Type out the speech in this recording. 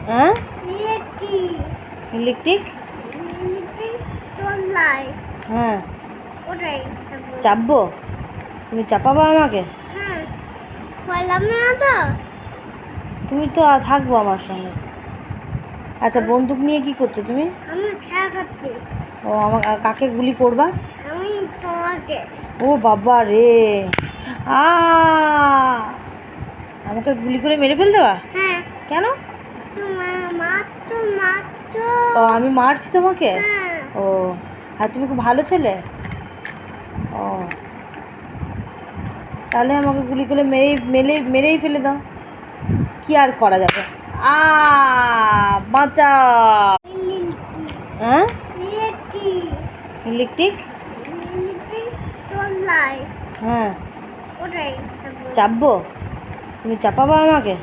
হ্যাঁ electric electric electric তোলাই হ্যাঁ ওটাই চাপবো? তুমি চাপাবো আমাকে? হ্যাঁ বললাম না তো তুমি তো থাকবো আমার সঙ্গে। আচ্ছা বন্দুক নিয়ে কি করছো তুমি? আমি খেলা করছি। ও আমার কাকে গুলি করবা? আমি তোমাকে। ও বাবা রে, আ আমাকে গুলি করে মেরে ফেল দেওয়া? হ্যাঁ কেন? তোমার মাত্র মাত্র ও আমি মারছি তোমাকে? হ্যাঁ ও আর তুমি খুব ভালো ছেলে। ও তাহলে আমাকে গুলি করে মেরেই ফেলে দাও, কি আর করা যাবে। বাঁচাও। হ্যাঁ ইলেকট্রিক ইলেকট্রিক ইলেকট্রিক তোলাই হ্যাঁ ওটাই চাপবো? তুমি চাপাবো আমাকে?